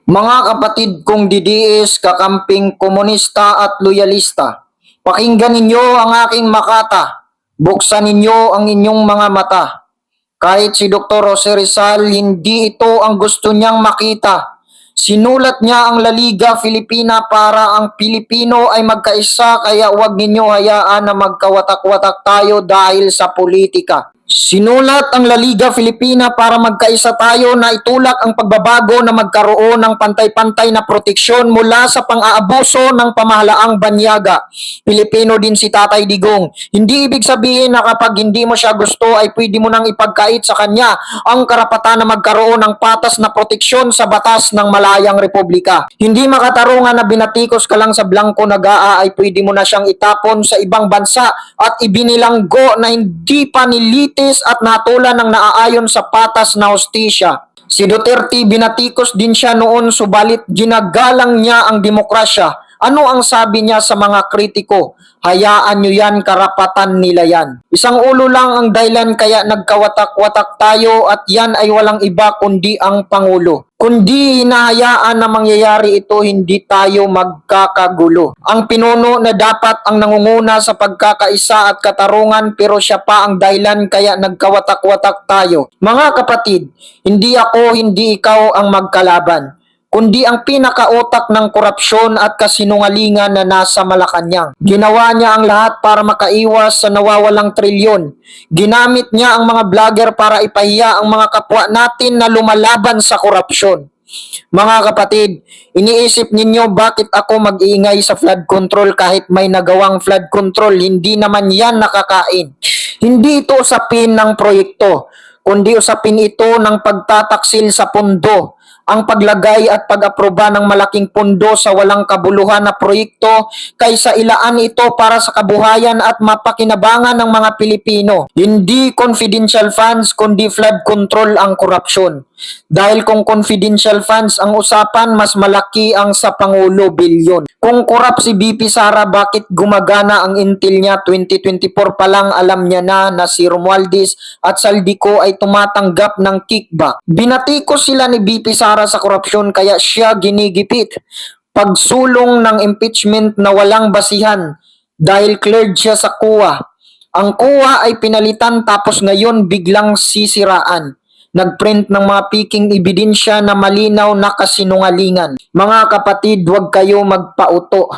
Mga kapatid kong DDS, kakamping komunista at loyalista, pakinggan ninyo ang aking makata, buksan ninyo ang inyong mga mata. Kahit si Dr. Jose Rizal, hindi ito ang gusto niyang makita. Sinulat niya ang La Liga Filipina para ang Pilipino ay magkaisa, kaya huwag ninyo hayaan na magkawatak-watak tayo dahil sa politika. Sinulat ang La Liga Filipina para magkaisa tayo na itulak ang pagbabago na magkaroon ng pantay-pantay na proteksyon mula sa pang-aabuso ng pamahalaang banyaga. Pilipino din si Tatay Digong. Hindi ibig sabihin na kapag hindi mo siya gusto ay pwede mo nang ipagkait sa kanya ang karapatan na magkaroon ng patas na proteksyon sa batas ng malayang republika. Hindi makatarungan na binatikos ka lang sa blangko na gaa ay pwede mo na siyang itapon sa ibang bansa at ibinilanggo na hindi pa nilitis at natulan ng naaayon sa patas na hustisya. Si Duterte, binatikos din siya noon, subalit ginagalang niya ang demokrasya. Ano ang sabi niya sa mga kritiko? Hayaan nyo yan, karapatan nila yan. Isang ulo lang ang dahilan kaya nagkawatak-watak tayo at yan ay walang iba kundi ang Pangulo. Kundi hinahayaan na mangyayari ito, hindi tayo magkakagulo. Ang pinuno na dapat ang nangunguna sa pagkakaisa at katarungan, pero siya pa ang dahilan kaya nagkawatak-watak tayo. Mga kapatid, hindi ako, hindi ikaw ang magkalaban, kundi ang pinakautak ng korupsyon at kasinungalingan na nasa Malacanang. Ginawa niya ang lahat para makaiwas sa nawawalang trilyon. Ginamit niya ang mga vlogger para ipahiya ang mga kapwa natin na lumalaban sa korupsyon. Mga kapatid, iniisip ninyo bakit ako mag-iingay sa flood control kahit may nagawang flood control? Hindi naman yan nakakain. Hindi ito usapin ng proyekto, kundi usapin ito ng pagtataksil sa pondo. Ang paglagay at pag-aproba ng malaking pondo sa walang kabuluhan na proyekto kaysa ilaan ito para sa kabuhayan at mapakinabangan ng mga Pilipino. Hindi confidential funds kundi flood control ang korupsyon. Dahil kung confidential funds ang usapan, mas malaki ang sa Pangulo bilyon. Kung korap si BP Sara, bakit gumagana ang intel niya? 2024 pa lang alam niya na si Romualdez at Saldico ay tumatanggap ng kickback. Binatikos sila ni BP Sara sa korupsyon kaya siya ginigipit. Pagsulong ng impeachment na walang basihan dahil cleared siya sa COA. Ang COA ay pinalitan tapos ngayon biglang sisiraan. Nagprint ng mga piking ebidensya na malinaw na kasinungalingan. Mga kapatid, huwag kayo magpauto.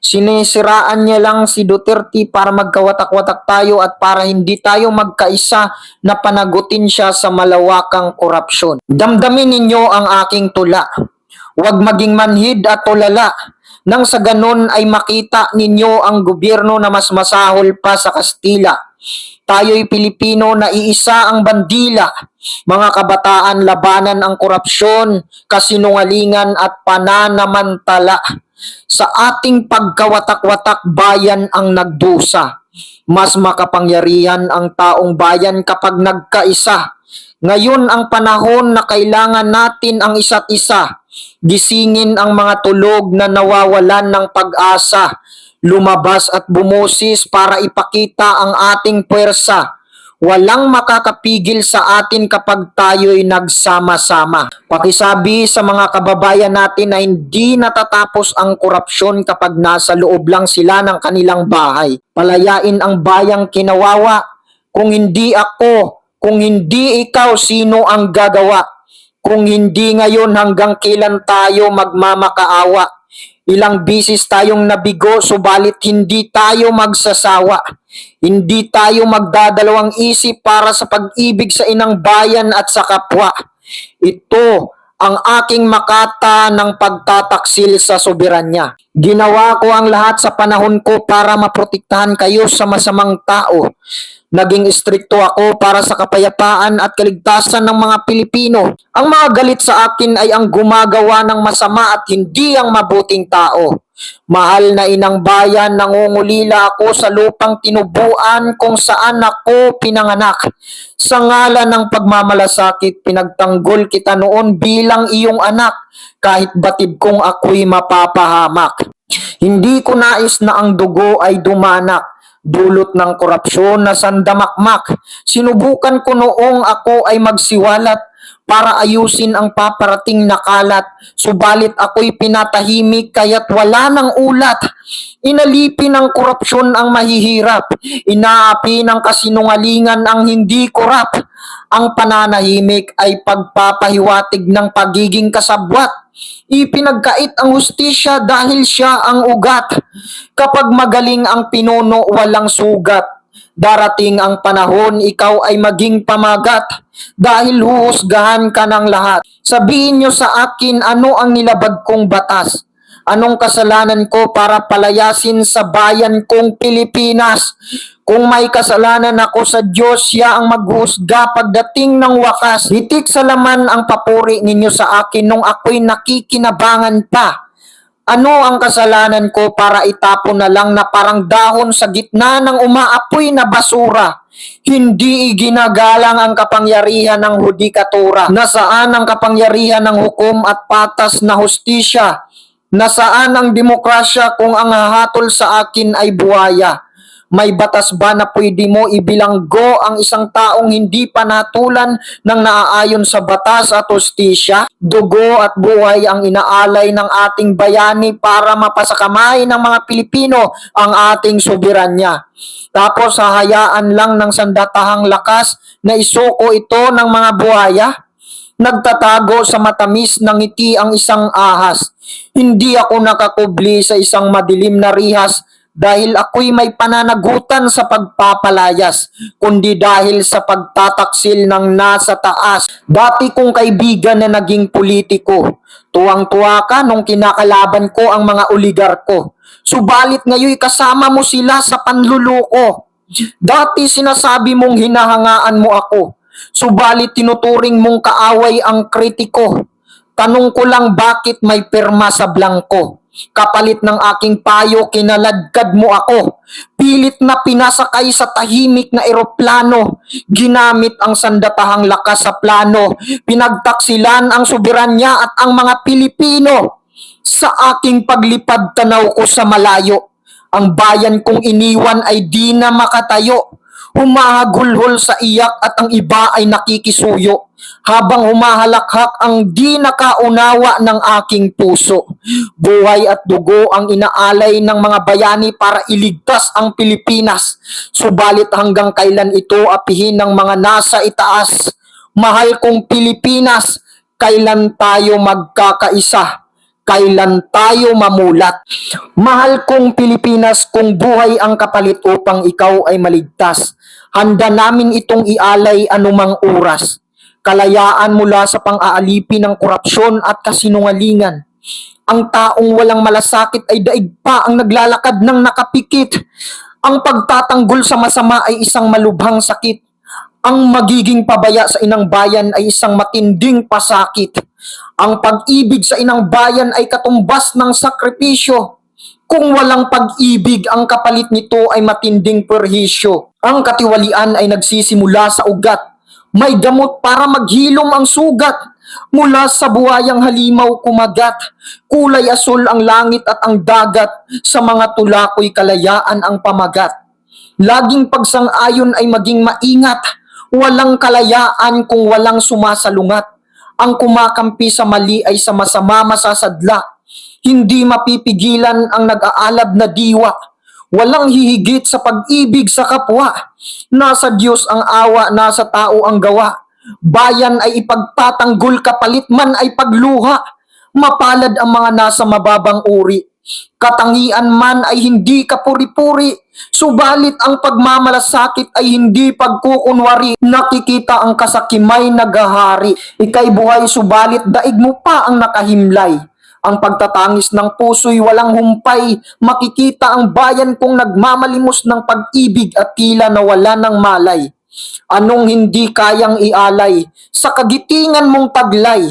Sinisiraan niya lang si Duterte para magkawatak-watak tayo at para hindi tayo magkaisa na panagutin siya sa malawakang korupsyon. Damdamin ninyo ang aking tula. Huwag maging manhid at tulala. Nang sa ganon ay makita ninyo ang gobyerno na mas masahol pa sa Kastila. Tayo'y Pilipino na iisa ang bandila. Mga kabataan, labanan ang korupsyon, kasinungalingan at pananamantala. Sa ating pagkawatak-watak, bayan ang nagdusa. Mas makapangyarihan ang taong bayan kapag nagkaisa. Ngayon ang panahon na kailangan natin ang isa't isa. Gisingin ang mga tulog na nawawalan ng pag-asa. Lumabas at bumusis para ipakita ang ating puwersa. Walang makakapigil sa atin kapag tayo'y nagsama-sama. Pakisabi sa mga kababayan natin na hindi natatapos ang korupsyon kapag nasa loob lang sila ng kanilang bahay. Palayain ang bayang kinawawa. Kung hindi ako, kung hindi ikaw, sino ang gagawa? Kung hindi ngayon, hanggang kailan tayo magmamakaawa? Ilang bisis tayong nabigo, subalit hindi tayo magsasawa. Hindi tayo magdadalawang isip para sa pag-ibig sa inang bayan at sa kapwa. Ito ang aking makata ng pagtataksil sa soberanya. Ginawa ko ang lahat sa panahon ko para maprotektahan kayo sa masamang tao. Naging istrikto ako para sa kapayapaan at kaligtasan ng mga Pilipino. Ang mga galit sa akin ay ang gumagawa ng masama at hindi ang mabuting tao. Mahal na inang bayan, nangungulila ako sa lupang tinubuan kung saan ako pinanganak. Sa ngalan ng pagmamalasakit, pinagtanggol kita noon bilang iyong anak, kahit batid kong ako'y mapapahamak. Hindi ko nais na ang dugo ay dumanak, dulot ng korupsyon na sandamakmak. Sinubukan ko noong ako ay magsiwalat, para ayusin ang paparating na kalat. Subalit ako'y pinatahimik kaya't wala ng ulat. Inalipin ng korupsyon ang mahihirap. Inaapi ng kasinungalingan ang hindi korap. Ang pananahimik ay pagpapahiwatig ng pagiging kasabwat. Ipinagkait ang hustisya dahil siya ang ugat. Kapag magaling ang pinuno, walang sugat. Darating ang panahon, ikaw ay maging pamagat dahil huhusgahan ka ng lahat. Sabihin niyo sa akin ano ang nilabag kong batas. Anong kasalanan ko para palayasin sa bayan kong Pilipinas? Kung may kasalanan ako sa Diyos, siya ang maghuhusga pagdating ng wakas. Hitik sa laman ang papuri ninyo sa akin nung ako'y nakikinabangan pa. Ano ang kasalanan ko para itapon na lang na parang dahon sa gitna ng umaapoy na basura? Hindi iginagalang ang kapangyarihan ng hudikatura. Nasaan ang kapangyarihan ng hukom at patas na hustisya? Nasaan ang demokrasya kung ang hahatol sa akin ay buhaya? May batas ba na pwede mo ibilanggo ang isang taong hindi panatulan ng naaayon sa batas at hustisya? Dugo at buhay ang inaalay ng ating bayani para mapasakamay ng mga Pilipino ang ating soberanya. Tapos hahayaan lang ng sandatahang lakas na isuko ito ng mga buhaya? Nagtatago sa matamis ng ngiti ang isang ahas. Hindi ako nakakubli sa isang madilim na rihas dahil ako'y may pananagutan sa pagpapalayas, kundi dahil sa pagtataksil ng nasa taas. Dati kong kaibigan na naging politiko. Tuwang-tuwa ka nung kinakalaban ko ang mga oligarko. Subalit ngayon kasama mo sila sa panluluko. Dati sinasabi mong hinahangaan mo ako. Subalit tinuturing mong kaaway ang kritiko. Tanong ko lang bakit may pirma sa blangko? Kapalit ng aking payo, kinaladkad mo ako. Pilit na pinasakay sa tahimik na eroplano. Ginamit ang sandatahang lakas sa plano. Pinagtaksilan ang soberanya at ang mga Pilipino. Sa aking paglipad tanaw ko sa malayo. Ang bayan kong iniwan ay di na makatayo. Humahagulhol sa iyak at ang iba ay nakikisuyo. Habang humahalakhak ang di nakaunawa ng aking puso. Buhay at dugo ang inaalay ng mga bayani para iligtas ang Pilipinas. Subalit hanggang kailan ito apihin ng mga nasa itaas? Mahal kong Pilipinas, kailan tayo magkakaisa? Kailan tayo mamulat? Mahal kong Pilipinas, kung buhay ang kapalit upang ikaw ay maligtas, handa namin itong ialay anumang oras. Kalayaan mula sa pang-aalipi ng korupsyon at kasinungalingan. Ang taong walang malasakit ay daig pa ang naglalakad ng nakapikit. Ang pagtatanggol sa masama ay isang malubhang sakit. Ang magiging pabaya sa inang bayan ay isang matinding pasakit. Ang pag-ibig sa inang bayan ay katumbas ng sakripisyo. Kung walang pag-ibig, ang kapalit nito ay matinding perhisyo. Ang katiwalian ay nagsisimula sa ugat. May gamot para maghilom ang sugat. Mula sa buhayang halimaw kumagat. Kulay asul ang langit at ang dagat. Sa mga tulakoy kalayaan ang pamagat. Laging pagsang-ayon ay maging maingat. Walang kalayaan kung walang sumasalungat. Ang kumakampi sa mali ay sa masama masasadla. Hindi mapipigilan ang nag-aalab na diwa. Walang hihigit sa pag-ibig sa kapwa. Nasa Diyos ang awa, nasa tao ang gawa. Bayan ay ipagtatanggol, kapalit man ay pagluha. Mapalad ang mga nasa mababang uri. Katangian man ay hindi kapuri-puri. Subalit ang pagmamalasakit ay hindi pagkukunwari. Nakikita ang kasakimay naghahari. Ika'y buhay subalit daig mo pa ang nakahimlay. Ang pagtatangis ng puso'y walang humpay. Makikita ang bayan kong nagmamalimos ng pag-ibig at tila nawala ng malay. Anong hindi kayang ialay sa kagitingan mong taglay?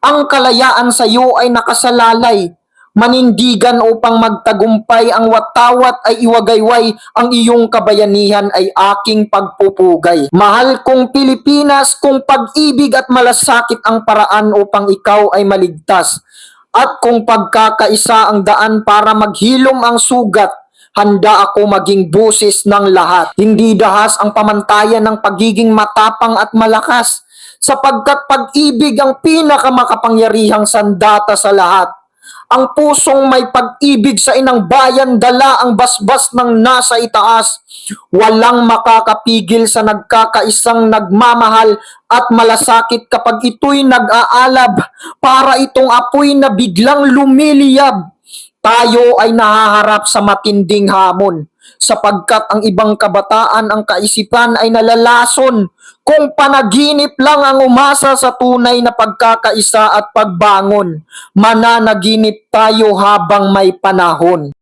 Ang kalayaan sa iyo ay nakasalalay. Manindigan upang magtagumpay ang watawat ay iwagayway. Ang iyong kabayanihan ay aking pagpupugay. Mahal kong Pilipinas, kung pag-ibig at malasakit ang paraan upang ikaw ay maligtas. At kung pagkakaisa ang daan para maghilom ang sugat, handa ako maging busis ng lahat. Hindi dahas ang pamantayan ng pagiging matapang at malakas. sapagkat pag-ibig ang pinakamakapangyarihang sandata sa lahat. Ang pusong may pag-ibig sa inang bayan dala ang basbas ng nasa itaas. Walang makakapigil sa nagkakaisang nagmamahal at malasakit kapag ito'y nag-aalab para itong apoy na biglang lumiliyab. Tayo ay nahaharap sa matinding hamon sapagkat ang ibang kabataan ang kaisipan ay nalalason kung panaginip lang ang umasa sa tunay na pagkakaisa at pagbangon. Mananaginip tayo habang may panahon.